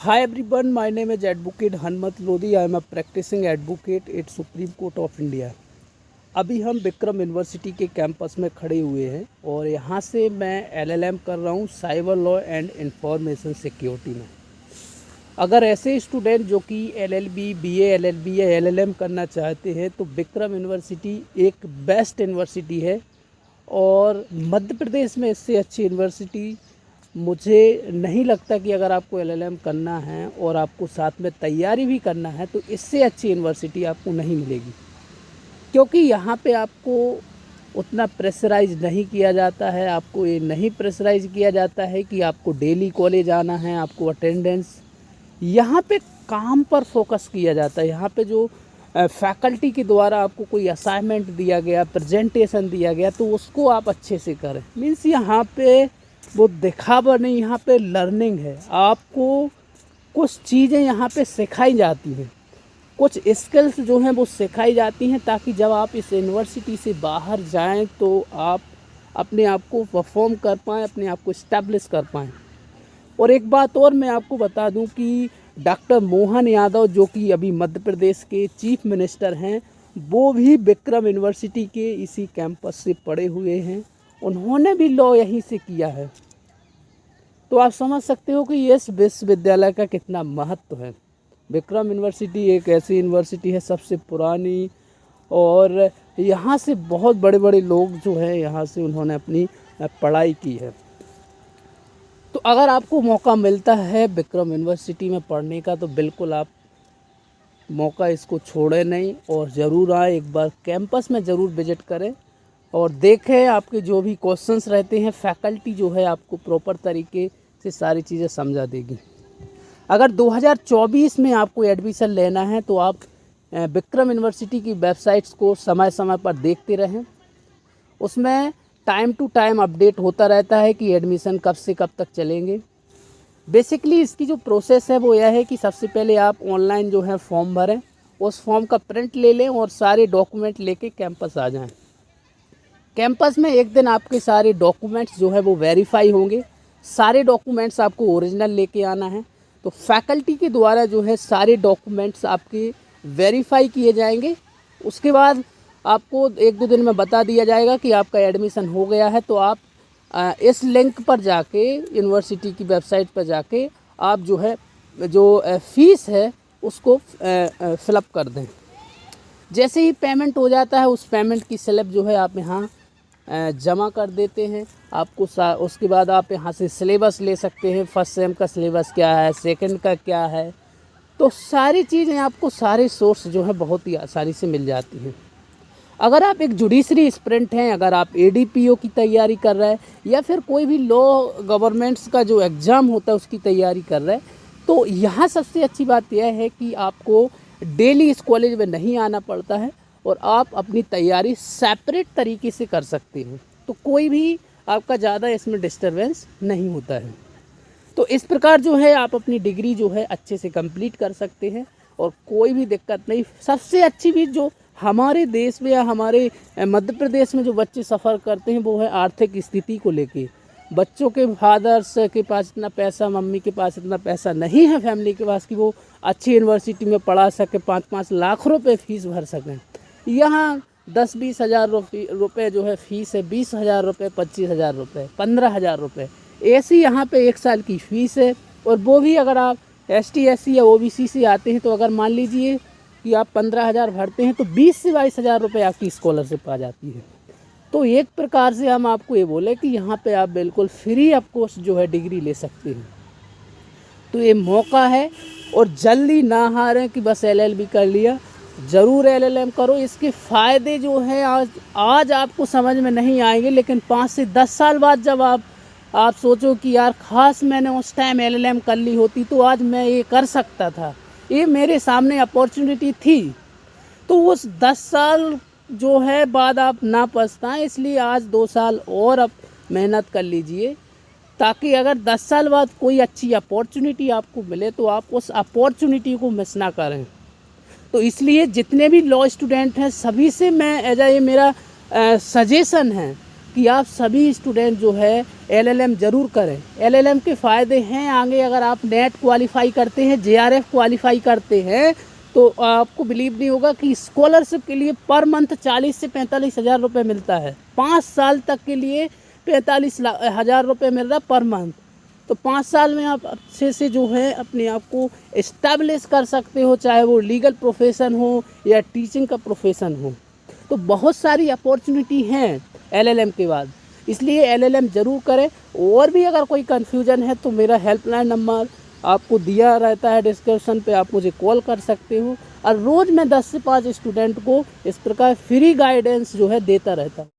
Hi everyone, my name is Advocate Hanmat Lodi. I am a practicing advocate at Supreme Court of India. अभी हम Vikram university के campus में खड़े हुए हैं और यहाँ से मैं LLM कर रहा हूँ cyber law and information security में। अगर ऐसे स्टूडेंट जो कि LLB, BA LLB या LLM करना चाहते हैं तो विक्रम यूनिवर्सिटी एक बेस्ट यूनिवर्सिटी है और मध्य प्रदेश में इससे अच्छी यूनिवर्सिटी मुझे नहीं लगता कि अगर आपको LLM करना है और आपको साथ में तैयारी भी करना है तो इससे अच्छी यूनिवर्सिटी आपको नहीं मिलेगी, क्योंकि यहाँ पे आपको उतना प्रेशराइज नहीं किया जाता है। आपको ये नहीं प्रेशराइज किया जाता है कि आपको डेली कॉलेज आना है, आपको अटेंडेंस, यहाँ पे काम पर फोकस किया जाता है। यहाँ पे जो फैकल्टी के द्वारा आपको कोई असाइनमेंट दिया गया, प्रेजेंटेशन दिया गया तो उसको आप अच्छे से करें। मीन्स यहाँ पे वो दिखावा नहीं, यहाँ पे लर्निंग है। आपको कुछ चीज़ें यहाँ पे सिखाई जाती हैं, कुछ स्किल्स जो हैं वो सिखाई जाती हैं ताकि जब आप इस यूनिवर्सिटी से बाहर जाएं तो आप अपने आप को परफॉर्म कर पाएँ, अपने आप को इस्टेब्लिश कर पाएँ। और एक बात और मैं आपको बता दूं कि डॉक्टर मोहन यादव जो कि अभी मध्य प्रदेश के चीफ मिनिस्टर हैं, वो भी विक्रम यूनिवर्सिटी के इसी कैंपस से पढ़े हुए हैं। उन्होंने भी लॉ यहीं से किया है। तो आप समझ सकते हो कि इस विश्वविद्यालय का कितना महत्व है। विक्रम यूनिवर्सिटी एक ऐसी यूनिवर्सिटी है सबसे पुरानी, और यहाँ से बहुत बड़े बड़े लोग जो हैं यहाँ से उन्होंने अपनी पढ़ाई की है। तो अगर आपको मौका मिलता है विक्रम यूनिवर्सिटी में पढ़ने का तो बिल्कुल आप मौका इसको छोड़ें नहीं और ज़रूर आए, एक बार कैंपस में ज़रूर विज़िट करें और देखें। आपके जो भी क्वेश्चंस रहते हैं फैकल्टी जो है आपको प्रॉपर तरीके से सारी चीज़ें समझा देगी। अगर 2024 में आपको एडमिशन लेना है तो आप विक्रम यूनिवर्सिटी की वेबसाइट्स को समय समय पर देखते रहें। उसमें टाइम टू टाइम अपडेट होता रहता है कि एडमिशन कब से कब तक चलेंगे। बेसिकली इसकी जो प्रोसेस है वो यह है कि सबसे पहले आप ऑनलाइन जो है फॉर्म भरें, उस फॉर्म का प्रिंट ले लें और सारे डॉक्यूमेंट लेके कैंपस आ जाएं। कैंपस में एक दिन आपके सारे डॉक्यूमेंट्स जो है वो वेरीफाई होंगे। सारे डॉक्यूमेंट्स आपको ओरिजिनल लेके आना है। तो फैकल्टी के द्वारा जो है सारे डॉक्यूमेंट्स आपके वेरीफाई किए जाएंगे। उसके बाद आपको एक दो दिन में बता दिया जाएगा कि आपका एडमिशन हो गया है। तो आप इस लिंक पर जाके यूनिवर्सिटी की वेबसाइट पर जाके आप जो है जो फ़ीस है उसको फिलअप कर दें। जैसे ही पेमेंट हो जाता है उस पेमेंट की स्लिप जो है आप यहाँ जमा कर देते हैं। आपको उसके बाद आप यहाँ से सिलेबस ले सकते हैं। फर्स्ट सेम का सिलेबस क्या है, सेकंड का क्या है, तो सारी चीज़ें आपको सारे सोर्स जो है बहुत ही आसानी से मिल जाती हैं। अगर आप एक जुडिशरी एस्पिरेंट हैं, अगर आप ADPO की तैयारी कर रहे हैं या फिर कोई भी लॉ गवर्नमेंट्स का जो एग्ज़ाम होता है उसकी तैयारी कर रहे हैं, तो यहाँ सबसे अच्छी बात यह है कि आपको डेली इस कॉलेज में नहीं आना पड़ता है और आप अपनी तैयारी सेपरेट तरीके से कर सकते हैं। तो कोई भी आपका ज़्यादा इसमें डिस्टरबेंस नहीं होता है। तो इस प्रकार जो है आप अपनी डिग्री जो है अच्छे से कंप्लीट कर सकते हैं और कोई भी दिक्कत नहीं। सबसे अच्छी चीज़ जो हमारे देश में या हमारे मध्य प्रदेश में जो बच्चे सफ़र करते हैं वो है आर्थिक स्थिति को लेके। बच्चों के फादर्स के पास इतना पैसा, मम्मी के पास इतना पैसा नहीं है फैमिली के पास कि वो अच्छी यूनिवर्सिटी में पढ़ा सके, 5-5 लाख रुपए फ़ीस भर सकें। यहाँ 10-20 हज़ार रुपये जो है फ़ीस है, 20 हज़ार रुपये, 25 हज़ार रुपये, 15 हज़ार रुपये, ऐसी यहाँ पे एक साल की फ़ीस है। और वो भी अगर आप ST SC या OBC से आते हैं तो अगर मान लीजिए कि आप 15,000 भरते हैं तो 20 से 22 हज़ार रुपये आपकी स्कॉलरशिप आ जाती है। तो एक प्रकार से हम आपको ये बोले कि यहाँ पे आप बिल्कुल फ्री ऑफ कॉस्ट जो है डिग्री ले सकते हैं। तो ये मौका है और जल्दी ना हारें कि बस LLB कर लिया, ज़रूर LLM करो। इसके फ़ायदे जो हैं आज आपको समझ में नहीं आएंगे, लेकिन 5 से 10 साल बाद जब आप सोचो कि यार खास मैंने उस टाइम LLM कर ली होती तो आज मैं ये कर सकता था, ये मेरे सामने अपॉर्चुनिटी थी। तो उस 10 साल जो है बाद आप ना पछताएं। इसलिए आज 2 साल और आप मेहनत कर लीजिए ताकि अगर 10 साल बाद कोई अच्छी अपॉर्चुनिटी आपको मिले तो आप उस अपॉर्चुनिटी को मिस ना करें। तो इसलिए जितने भी लॉ स्टूडेंट हैं सभी से मैं ये मेरा सजेशन है कि आप सभी स्टूडेंट जो है LLM ज़रूर करें। LLM के फ़ायदे हैं आगे, अगर आप नेट क्वालिफ़ाई करते हैं, JRF क्वालिफ़ाई करते हैं, तो आपको बिलीव नहीं होगा कि स्कॉलरशिप के लिए पर मंथ 40 से 45 हज़ार रुपये मिलता है। 5 साल तक के लिए 45 हज़ार रुपये मिल रहा पर मंथ। तो 5 साल में आप अच्छे से जो है अपने आप को इस्टेब्लिश कर सकते हो, चाहे वो लीगल प्रोफेशन हो या टीचिंग का प्रोफेशन हो। तो बहुत सारी अपॉर्चुनिटी हैं LLM के बाद, इसलिए LLM ज़रूर करें। और भी अगर कोई कन्फ्यूजन है तो मेरा हेल्पलाइन नंबर आपको दिया रहता है डिस्क्रिप्शन पे, आप मुझे कॉल कर सकते हो। और रोज़ मैं 10 से 5 स्टूडेंट को इस प्रकार फ्री गाइडेंस जो है देता रहता हूँ।